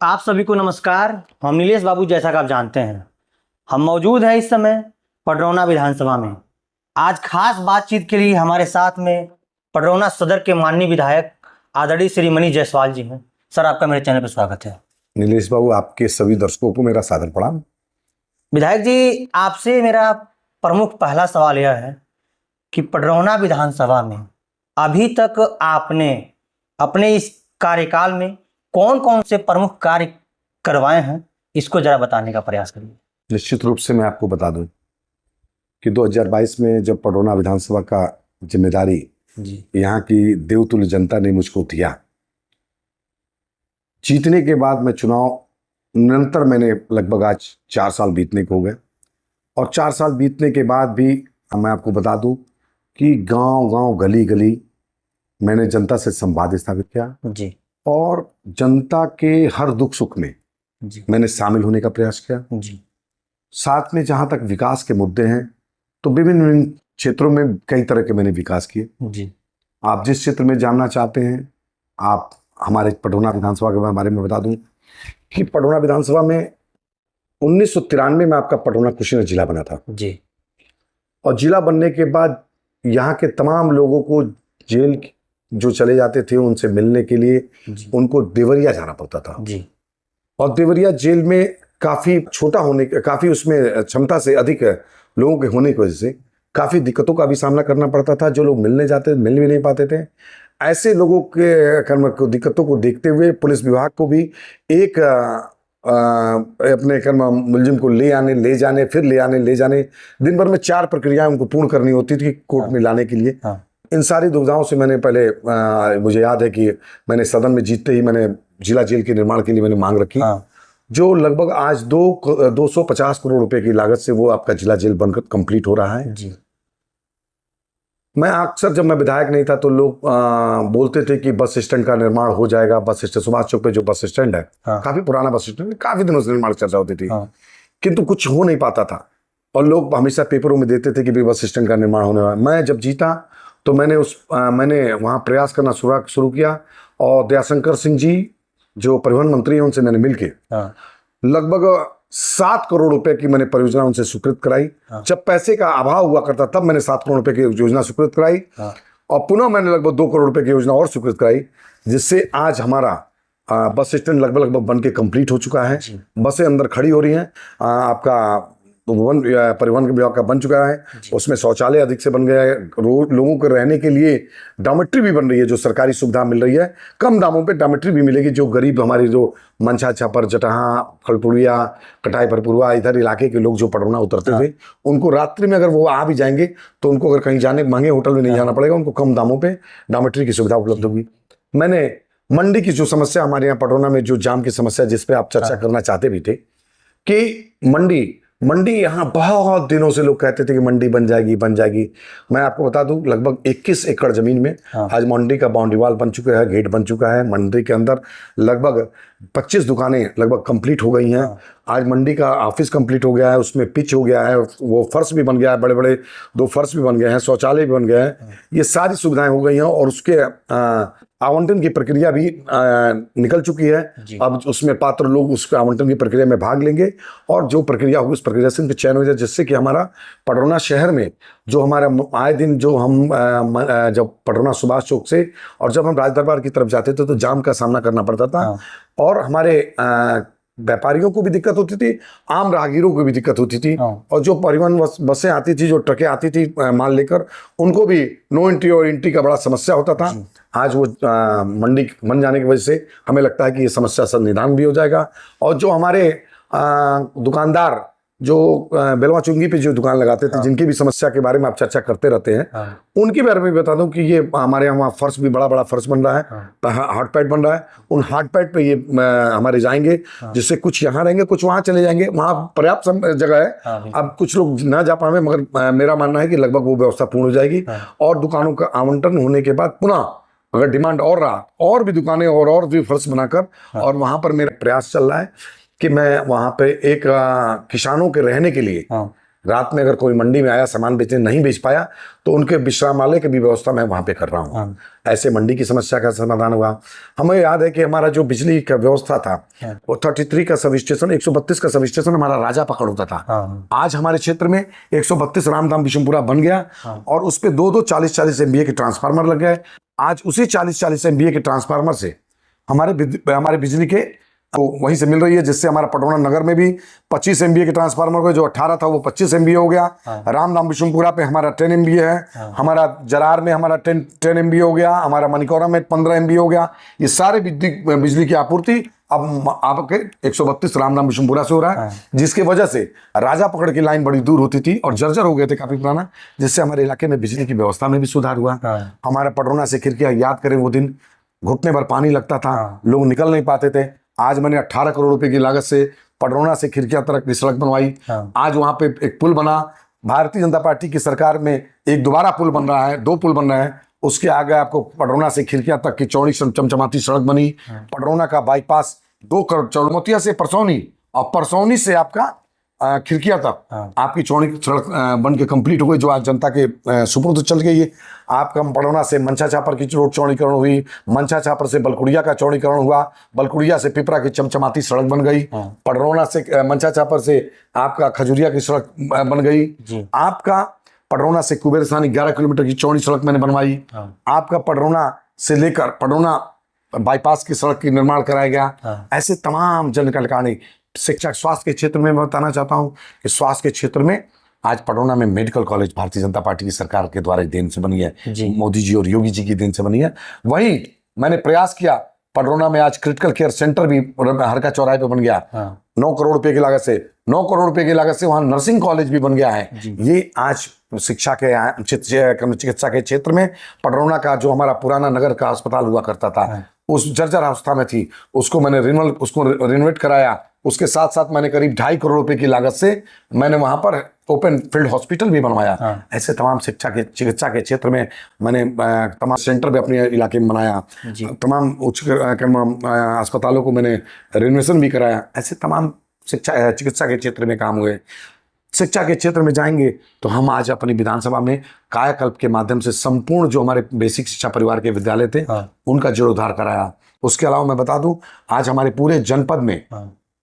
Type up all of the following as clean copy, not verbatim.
आप सभी को नमस्कार। हम नीलेश बाबू, जैसा कि आप जानते हैं, हम मौजूद हैं इस समय पडरौना विधानसभा में। आज खास बातचीत के लिए हमारे साथ में पडरौना सदर के माननीय विधायक आदरणीय श्री मनीष जायसवाल जी हैं। सर, आपका मेरे चैनल पर स्वागत है। नीलेश बाबू, आपके सभी दर्शकों को मेरा सादर प्रणाम। विधायक जी, आपसे मेरा प्रमुख पहला सवाल यह है कि पडरौना विधानसभा में अभी तक आपने अपने इस कार्यकाल में कौन कौन से प्रमुख कार्य करवाए हैं, इसको जरा बताने का प्रयास करिए। निश्चित रूप से मैं आपको बता दूं कि 2022 में जब पडरौना विधानसभा का जिम्मेदारी जी यहाँ की देवतुल्य जनता ने मुझको दिया, जीतने के बाद मैं चुनाव निरंतर मैंने लगभग आज 4 साल बीतने को हो गए, और 4 साल बीतने के बाद भी मैं आपको बता दूं कि गांव गांव गली गली मैंने जनता से संवाद स्थापित किया जी और जनता के हर दुख सुख में जी मैंने शामिल होने का प्रयास किया। जी साथ में जहां तक विकास के मुद्दे हैं तो विभिन्न विभिन्न क्षेत्रों में कई तरह के मैंने विकास किए। जी आप जिस क्षेत्र में जानना चाहते हैं, आप हमारे पडरौना विधानसभा के बारे में बता दूं कि पडरौना विधानसभा में 1993 में आपका पडरौना कुशीनगर जिला बना था, जी और जिला बनने के बाद यहाँ के तमाम लोगों को जेल जो चले जाते थे उनसे मिलने के लिए उनको देवरिया जाना पड़ता था जी और देवरिया जेल में काफी छोटा होने काफी उसमें क्षमता से अधिक लोगों के होने की वजह से काफी दिक्कतों का भी सामना करना पड़ता था। जो लोग मिलने जाते मिल भी नहीं पाते थे। ऐसे लोगों के कर्म को दिक्कतों को देखते हुए पुलिस विभाग को भी एक अपने कर्म मुलजिम को ले जाने फिर ले जाने दिन भर में 4 प्रक्रियाएं उनको पूर्ण करनी होती थी कोर्ट में लाने के लिए। इन सारी दुविधाओं से मैंने पहले मुझे याद है कि मैंने सदन में जीतते ही मैंने जिला जेल के निर्माण के लिए मैंने मांग रखी, जो लगभग आज 250 करोड़ रुपए की लागत से वो आपका जिला जेल बनकर कंप्लीट हो रहा है। जी मैं अक्सर जब मैं विधायक नहीं था तो लोग बोलते थे कि बस स्टैंड का निर्माण हो जाएगा। बस स्टैंड सुभाष चौक पे जो बस स्टैंड है, काफी पुराना बस स्टैंड, काफी दिनों से निर्माण चर्चा होती थी, किंतु कुछ हो नहीं पाता था और लोग हमेशा पेपरों में देते थे कि बस स्टैंड का निर्माण होने वाला है। मैं जब जीता तो मैंने वहाँ प्रयास करना शुरू किया और दयाशंकर सिंह जी जो परिवहन मंत्री हैं उनसे मैंने मिलके लगभग 7 करोड़ रुपए की मैंने परियोजना उनसे स्वीकृत कराई। जब पैसे का अभाव हुआ करता तब मैंने 7 करोड़ रुपए की योजना स्वीकृत कराई और पुनः मैंने लगभग 2 करोड़ रुपए की योजना और स्वीकृत कराई, जिससे आज हमारा बस स्टैंड लगभग बन के कंप्लीट हो चुका है। बसें अंदर खड़ी हो रही हैं। आपका परिवहन विभाग का बन चुका है, उसमें शौचालय अधिक से बन गया है। लोगों को रहने के लिए डॉर्मेट्री भी बन रही है, जो सरकारी सुविधा मिल रही है। कम दामों पे डॉर्मेट्री भी मिलेगी, जो गरीब हमारे जो मंछा छापर जटहा खड़पुड़िया कटाई भरपुरवा इधर इलाके के लोग जो पडरौना उतरते थे, उनको रात्रि में अगर वो आ भी जाएंगे तो उनको अगर कहीं जाने महंगे होटल में नहीं जाना पड़ेगा, उनको कम दामों पर डॉर्मेट्री की सुविधा उपलब्ध होगी। मैंने मंडी की जो समस्या हमारे यहाँ पडरौना में जो जाम की समस्या जिसपे आप चर्चा करना चाहते भी थे कि मंडी यहाँ बहुत दिनों से लोग कहते थे कि मंडी बन जाएगी। मैं आपको बता दूं लगभग 21 एकड़ जमीन में आज मंडी का बाउंड्री वॉल बन चुका है, गेट बन चुका है। मंडी के अंदर लगभग 25 दुकानें लगभग कंप्लीट हो गई हैं। आज मंडी का ऑफिस कंप्लीट हो गया है, उसमें पिच हो गया है, वो फर्श भी बन गया है, बड़े बड़े 2 फर्श भी बन गए हैं, शौचालय भी बन गया है। ये सारी सुविधाएं हो गई हैं और उसके आवंटन की प्रक्रिया भी निकल चुकी है। अब उसमें पात्र लोग उस आवंटन की प्रक्रिया में भाग लेंगे और जो प्रक्रिया होगी उस प्रक्रिया से उनके चयन हो जाए, जिससे कि हमारा पडरौना शहर में जो हमारा आए दिन जो हम जब पडरौना सुभाष चौक से और जब हम राज दरबार की तरफ जाते थे तो जाम का सामना करना पड़ता था और हमारे व्यापारियों को भी दिक्कत होती थी, आम राहगीरों को भी दिक्कत होती थी और जो परिवहन बसें आती थी, जो ट्रकें आती थी माल लेकर, उनको भी नो एंट्री और एंट्री का बड़ा समस्या होता था। आज वो मंडी बन जाने की वजह से हमें लगता है कि ये समस्या सब निदान भी हो जाएगा और जो हमारे दुकानदार जो बेलवा चुंगी पे जो दुकान लगाते थे, जिनकी भी समस्या के बारे में आप चर्चा करते रहते हैं, उनके बारे में बता दूं कि ये हमारे यहाँ फर्श भी बड़ा फर्श बन रहा है, हार्ड पैड बन रहा है। उन हार्ड पैड पे ये हमारे जाएंगे, जिससे कुछ यहाँ रहेंगे, कुछ वहाँ चले जाएंगे। वहाँ पर्याप्त जगह है। अब कुछ लोग ना जा पाए, मगर मेरा मानना है कि लगभग वो व्यवस्था पूर्ण हो जाएगी और दुकानों का आवंटन होने के बाद पुनः अगर डिमांड और रहा और भी दुकानें और भी फर्श बनाकर, और वहाँ पर मेरा प्रयास चल रहा है कि मैं वहाँ पे एक किसानों के रहने के लिए रात में अगर कोई मंडी में आया सामान बेचने नहीं बेच पाया तो उनके विश्रामालय की भी व्यवस्था मैं वहाँ पे कर रहा हूँ। ऐसे मंडी की समस्या का समाधान हुआ। हमें याद है कि हमारा जो बिजली का व्यवस्था था वो 33 का सब स्टेशन, 132 का सब स्टेशन हमारा राजा पकड़ होता था। आज हमारे क्षेत्र में 132 रामधाम बिशुनपुरा बन गया और उस पर 2-2 40-40 MVA के ट्रांसफार्मर लग गए। आज उसी 40-40 MVA के ट्रांसफार्मर से हमारे बिजली के तो वहीं से मिल रही है, जिससे हमारा पटौना नगर में भी 25 MVA के ट्रांसफार्मर को, जो 18 था वो 25 MVA हो गया। रामधाम बिशुनपुरा पे हमारा 10 MVA है। हमारा जरार में हमारा 10 MVA हो गया। हमारा मनिकौरा में 15 MVA हो गया। ये सारे बिजली की आपूर्ति अब आपके 132 रामधाम बिशुनपुरा से हो रहा है, जिसकी वजह से राजा पकड़ की लाइन बड़ी दूर होती थी और जर्जर हो गए थे काफी पुराना, जिससे हमारे इलाके में बिजली की व्यवस्था में भी सुधार हुआ। हमारा पटौना से खिड़कियां, याद करें वो दिन घुटने भर पानी लगता था, लोग निकल नहीं पाते थे। आज मैंने 18 करोड़ रुपए की लागत से पटरौना से खिड़कियां तक की सड़क बनवाई। आज वहां पे एक पुल बना। भारतीय जनता पार्टी की सरकार में एक दोबारा पुल बन रहा है, 2 पुल बन रहे हैं। उसके आगे आपको पटरौना से खिड़कियां तक की चौड़ी चमचमाती सड़क बनी। पटरौना का बाईपास 2 करोड़, चौड़मोतिया से परसौनी और परसौनी से आपका खिड़कियां तक आपकी चौड़ी सड़क बन के कंप्लीट हो गई, जो आज जनता के सुपुर्द चल गई है। आपका पटौना से मंचा छापर की रोड चौड़ीकरण हुई, मंचा छापर से बलकुड़िया का चौड़ीकरण हुआ, बलकुड़िया से पिपरा की चमचमाती सड़क बन गई, पटरौना से मंचा छापर से आपका खजुरिया की सड़क बन गई, आपका पटरौना से कुबेरस्थानी 11 किलोमीटर की चौड़ी सड़क मैंने बनवाई, आपका पटरौना से लेकर पटरौना बाईपास की सड़क की निर्माण कराया गया। ऐसे तमाम जन कल्याणी शिक्षा स्वास्थ्य के क्षेत्र में मैं बताना चाहता हूं कि स्वास्थ्य के क्षेत्र में आज पटौना में medical college Bharatiya Janata party की सरकार के द्वारा देन से बनी है, मोदी जी और योगी जी की देन से बनी है। वहीं मैंने प्रयास किया, पटौना में आज क्रिटिकल केयर सेंटर भी हरका चौराहे पे बन गया। 9 करोड़ रुपए की लागत से, 9 करोड़ रुपए की लागत से वहां नर्सिंग कॉलेज भी बन गया है। ये आज शिक्षा के चिकित्सा के क्षेत्र में पटौना का जो हमारा पुराना नगर का अस्पताल हुआ करता था, उस जर्जर अवस्था में थी, उसको मैंने रिनोवेट कराया। उसके साथ साथ मैंने करीब 2.5 करोड़ रुपए की लागत से मैंने वहां पर ओपन फील्ड हॉस्पिटल भी बनवाया। ऐसे तमाम चिकित्सा के क्षेत्र में मैंने तमाम सेंटर भी अपने इलाके में बनाया। तमाम उच्च अस्पतालों को मैंने रिनोवेशन भी कराया। ऐसे तमाम चिकित्सा के क्षेत्र में काम हुए। शिक्षा के क्षेत्र में जाएंगे तो हम आज अपनी विधानसभा में कायाकल्प के माध्यम से संपूर्ण जो हमारे बेसिक शिक्षा परिवार के विद्यालय थे उनका जीर्णोद्धार कराया। उसके अलावा मैं बता दूं, आज हमारे पूरे जनपद में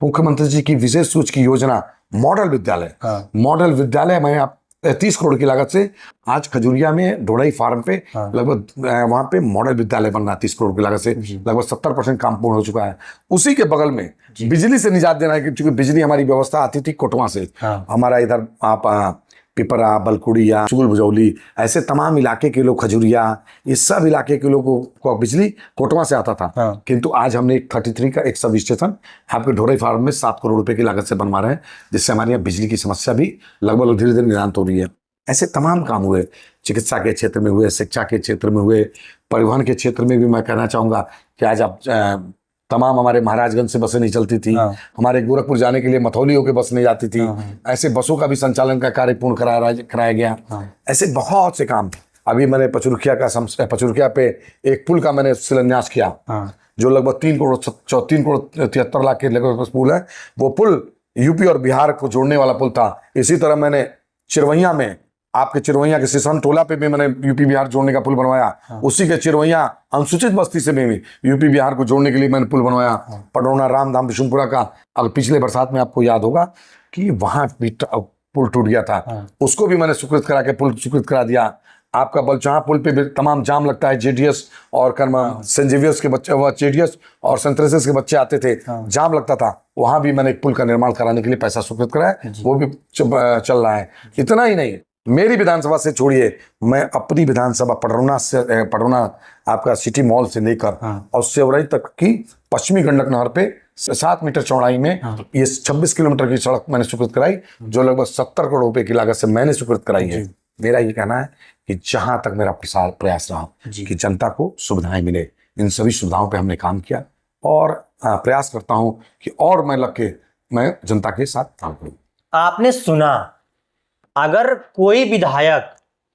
मुख्यमंत्री जी की विशेष सोच की योजना मॉडल विद्यालय मैं 30 करोड़ की लागत से आज खजुरिया में ढोड़ई फार्म पे लगभग वहां पे मॉडल विद्यालय बन रहा है। 30 करोड़ की लागत से लगभग 70% काम पूर्ण हो चुका है। उसी के बगल में बिजली से निजात देना है, क्योंकि बिजली हमारी व्यवस्था आती थी कोटवा से। हमारा इधर आप पिपरा, बलकुड़िया, चुगल भुजौली, ऐसे तमाम इलाके के लोग, खजुरिया, इस सब इलाके के लोगों को बिजली कोटवा से आता था। किंतु आज हमने 33 का एक सब स्टेशन आपके ढोरई फार्म में 7 करोड़ रुपए की लागत से बनवा रहे हैं, जिससे हमारे यहाँ बिजली की समस्या भी लगभग धीरे धीरे निदान हो रही है। ऐसे तमाम काम हुए, चिकित्सा के क्षेत्र में हुए, शिक्षा के क्षेत्र में हुए, परिवहन के क्षेत्र में भी मैं कहना चाहूँगा कि आज आप तमाम हमारे महाराजगंज से बसें नहीं चलती थी, हमारे गोरखपुर जाने के लिए मथौली होकर बस नहीं जाती थी। ऐसे बसों का भी संचालन का कार्य पूर्ण कराया गया। ऐसे बहुत से काम। अभी मैंने पचुरखिया पे एक पुल का मैंने शिलान्यास किया, जो लगभग 3 करोड़ 73 लाख के लगभग पुल है। वो पुल यूपी और बिहार को जोड़ने वाला पुल था। इसी तरह मैंने चिरवैया में, आपके चिरवैया के सिसन टोला पे भी मैंने यूपी बिहार जोड़ने का पुल बनवाया। उसी के चिरवैया अनुसूचित बस्ती से भी यूपी बिहार को जोड़ने के लिए मैंने पुल बनवाया। पटरौना रामधाम बिशुनपुरा का अब पिछले बरसात में आपको याद होगा कि वहां भी पुल टूट गया था, उसको भी मैंने स्वीकृत करा के पुल स्वीकृत करा दिया। आपका बलचहा पुल पे भी तमाम जाम लगता है, जेडीएस और सेंट जेवियर्स के बच्चे, जेडीएस और सेंट थेरेसिस के बच्चे आते थे, जाम लगता था। वहां भी मैंने एक पुल का निर्माण कराने के लिए पैसा स्वीकृत कराया, वो भी चल रहा है। इतना ही नहीं, मेरी विधानसभा से छोड़िए, मैं अपनी विधानसभा पटरौना आपका सिटी मॉल से लेकर और सेवरई तक की पश्चिमी गंडक नहर पे 7 मीटर चौड़ाई में ये 26 किलोमीटर की सड़क मैंने स्वीकृत कराई, जो लगभग 70 करोड़ रुपए की लागत से मैंने स्वीकृत कराई है। मेरा ये कहना है कि जहां तक मेरा प्रयास रहा कि जनता को सुविधाएं मिले, इन सभी सुविधाओं पे हमने काम किया और प्रयास करता हूं कि और मैं लग के मैं जनता के साथ काम करूं। आपने सुना, अगर कोई विधायक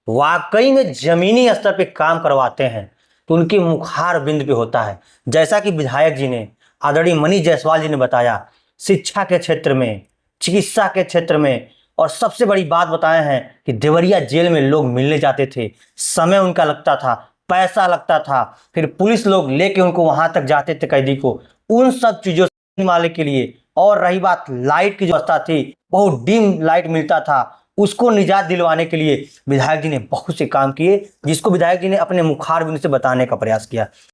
वाकई में जमीनी स्तर पे काम करवाते हैं तो उनकी मुखार बिंद पे होता है। जैसा कि विधायक जी ने, आदरणीय मनीष जायसवाल जी ने बताया, शिक्षा के क्षेत्र में, चिकित्सा के क्षेत्र में और सबसे बड़ी बात बताए हैं कि देवरिया जेल में लोग मिलने जाते थे, समय उनका लगता था, पैसा लगता था, फिर पुलिस लोग लेके उनको वहां तक जाते थे कैदी को, उन सब चीजों से वाले के लिए। और रही बात लाइट की जो व्यवस्था थी, बहुत डिम लाइट मिलता था, उसको निजात दिलवाने के लिए विधायक जी ने बहुत से काम किए, जिसको विधायक जी ने अपने मुखारबिंद से बताने का प्रयास किया।